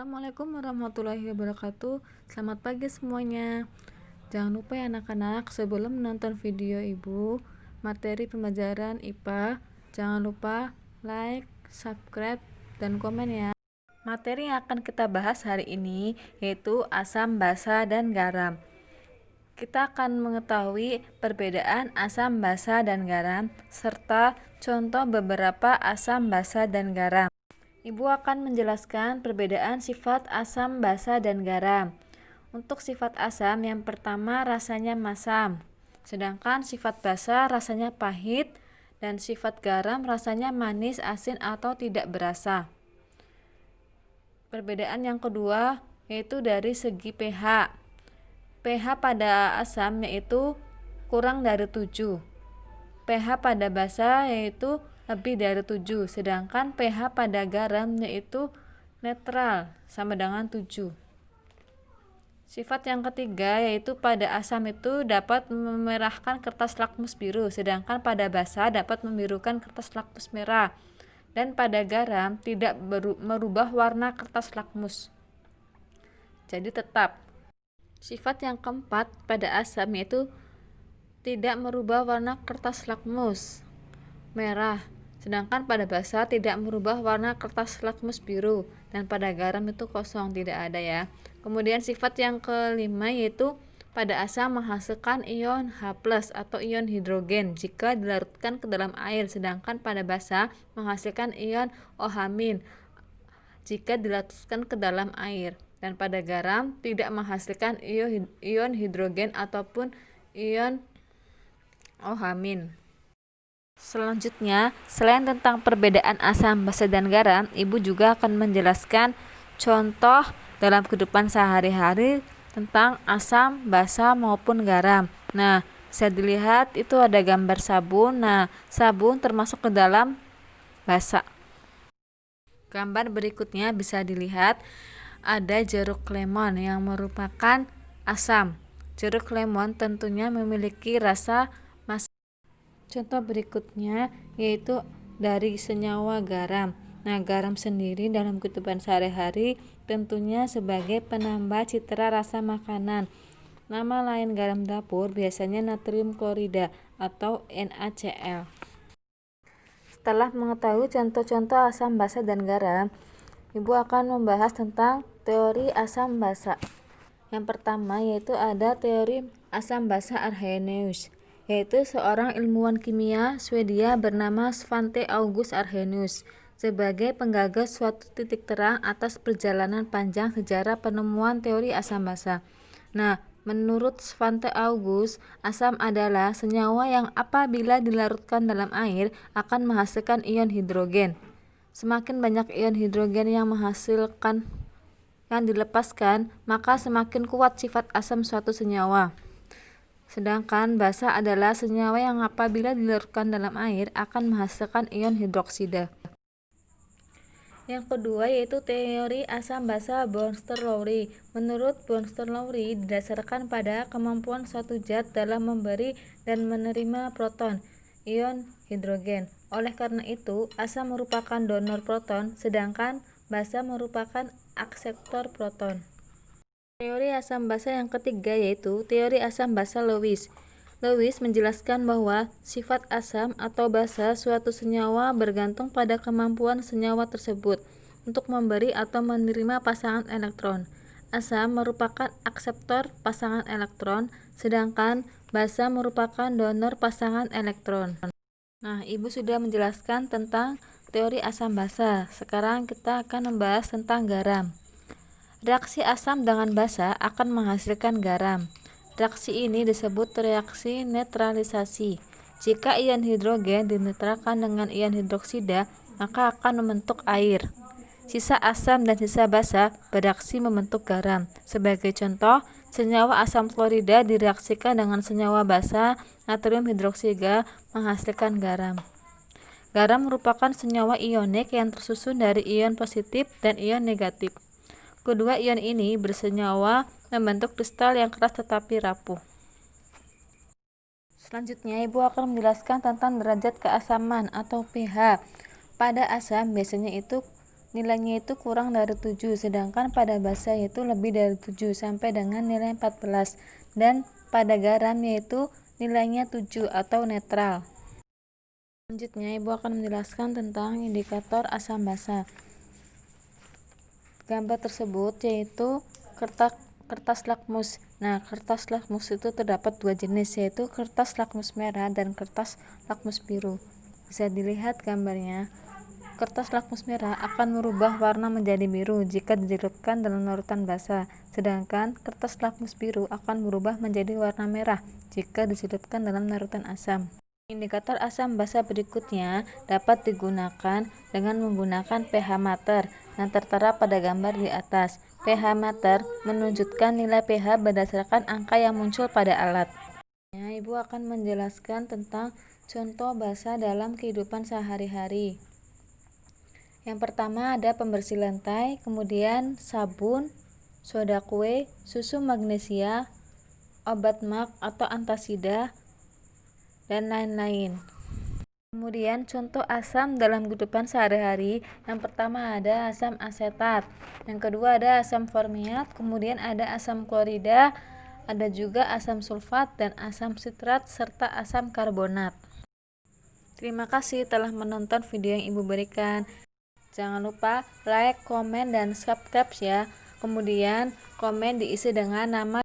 Assalamualaikum warahmatullahi wabarakatuh. Selamat pagi semuanya. Jangan lupa ya anak-anak, sebelum menonton video ibu materi pembelajaran IPA, jangan lupa like, subscribe, dan komen ya. Materi yang akan kita bahas hari ini yaitu asam, basa, dan garam. Kita akan mengetahui perbedaan asam, basa, dan garam serta contoh beberapa asam, basa, dan garam. Ibu akan menjelaskan perbedaan sifat asam, basa, dan garam. Untuk sifat asam, yang pertama rasanya masam, sedangkan sifat basa rasanya pahit, dan sifat garam rasanya manis, asin, atau tidak berasa. Perbedaan yang kedua yaitu dari segi pH. pH pada asam yaitu kurang dari 7. pH pada basa yaitu lebih dari 7, sedangkan pH pada garam yaitu netral sama dengan 7. Sifat yang ketiga yaitu pada asam itu dapat memerahkan kertas lakmus biru, sedangkan pada basa dapat membirukan kertas lakmus merah, dan pada garam tidak merubah warna kertas lakmus. Jadi tetap. Sifat yang keempat pada asam yaitu tidak merubah warna kertas lakmus merah, sedangkan pada basa tidak merubah warna kertas lakmus biru, dan pada garam itu kosong, tidak ada ya. Kemudian sifat yang kelima yaitu pada asam menghasilkan ion H+ atau ion hidrogen jika dilarutkan ke dalam air, sedangkan pada basa menghasilkan ion OH- jika dilarutkan ke dalam air, dan pada garam tidak menghasilkan ion hidrogen ataupun ion OH-. Selanjutnya, selain tentang perbedaan asam, basa, dan garam, ibu juga akan menjelaskan contoh dalam kehidupan sehari-hari tentang asam, basa, maupun garam. Nah, bisa dilihat itu ada gambar sabun. Nah, sabun termasuk ke dalam basa. Gambar berikutnya bisa dilihat ada jeruk lemon yang merupakan asam. Jeruk lemon tentunya memiliki rasa manis. Contoh berikutnya yaitu dari senyawa garam. Nah, garam sendiri dalam kehidupan sehari-hari tentunya sebagai penambah citra rasa makanan. Nama lain garam dapur biasanya natrium klorida atau NaCl. Setelah mengetahui contoh-contoh asam, basa, dan garam, ibu akan membahas tentang teori asam basa. Yang pertama yaitu ada teori asam basa Arrhenius, yaitu seorang ilmuwan kimia Swedia bernama Svante August Arrhenius sebagai penggagas suatu titik terang atas perjalanan panjang sejarah penemuan teori asam basa. Nah, menurut Svante August, asam adalah senyawa yang apabila dilarutkan dalam air akan menghasilkan ion hidrogen. Semakin banyak ion hidrogen yang dilepaskan, maka semakin kuat sifat asam suatu senyawa. Sedangkan basa adalah senyawa yang apabila dilarutkan dalam air akan menghasilkan ion hidroksida. Yang kedua yaitu teori asam basa Bronsted-Lowry. Menurut Bronsted-Lowry didasarkan pada kemampuan suatu zat dalam memberi dan menerima proton, ion hidrogen. Oleh karena itu, asam merupakan donor proton, sedangkan basa merupakan akseptor proton. Teori asam basa yang ketiga yaitu teori asam basa Lewis. Lewis menjelaskan bahwa sifat asam atau basa suatu senyawa bergantung pada kemampuan senyawa tersebut untuk memberi atau menerima pasangan elektron. Asam merupakan akseptor pasangan elektron, sedangkan basa merupakan donor pasangan elektron. Nah, ibu sudah menjelaskan tentang teori asam basa. Sekarang kita akan membahas tentang garam. Reaksi asam dengan basa akan menghasilkan garam. Reaksi ini disebut reaksi netralisasi. Jika ion hidrogen dinetralkan dengan ion hidroksida, maka akan membentuk air. Sisa asam dan sisa basa bereaksi membentuk garam. Sebagai contoh, senyawa asam klorida direaksikan dengan senyawa basa natrium hidroksida menghasilkan garam. Garam merupakan senyawa ionik yang tersusun dari ion positif dan ion negatif. Kedua ion ini bersenyawa membentuk kristal yang keras tetapi rapuh. Selanjutnya, ibu akan menjelaskan tentang derajat keasaman atau pH. Pada asam biasanya itu nilainya itu kurang dari 7, sedangkan pada basa yaitu lebih dari 7 sampai dengan nilai 14, dan pada garam yaitu nilainya 7 atau netral. Selanjutnya Ibu akan menjelaskan tentang indikator asam basa. Gambar tersebut yaitu kertas lakmus. Nah, kertas lakmus itu terdapat dua jenis, yaitu kertas lakmus merah dan kertas lakmus biru. Bisa dilihat gambarnya. Kertas lakmus merah akan merubah warna menjadi biru jika dicelupkan dalam larutan basa, sedangkan kertas lakmus biru akan berubah menjadi warna merah jika dicelupkan dalam larutan asam. Indikator asam basa berikutnya dapat digunakan dengan menggunakan pH meter yang tertera pada gambar di atas. pH meter menunjukkan nilai pH berdasarkan angka yang muncul pada alat. Ibu akan menjelaskan tentang contoh basa dalam kehidupan sehari-hari. Yang pertama ada pembersih lantai, kemudian sabun, soda kue, susu magnesia, obat mak atau antasida, dan lain-lain. Kemudian contoh asam dalam kehidupan sehari-hari. Yang pertama ada asam asetat, yang kedua ada asam formiat, kemudian ada asam klorida, ada juga asam sulfat dan asam sitrat serta asam karbonat. Terima kasih telah menonton video yang Ibu berikan. Jangan lupa like, komen, dan subscribe ya. Kemudian komen diisi dengan nama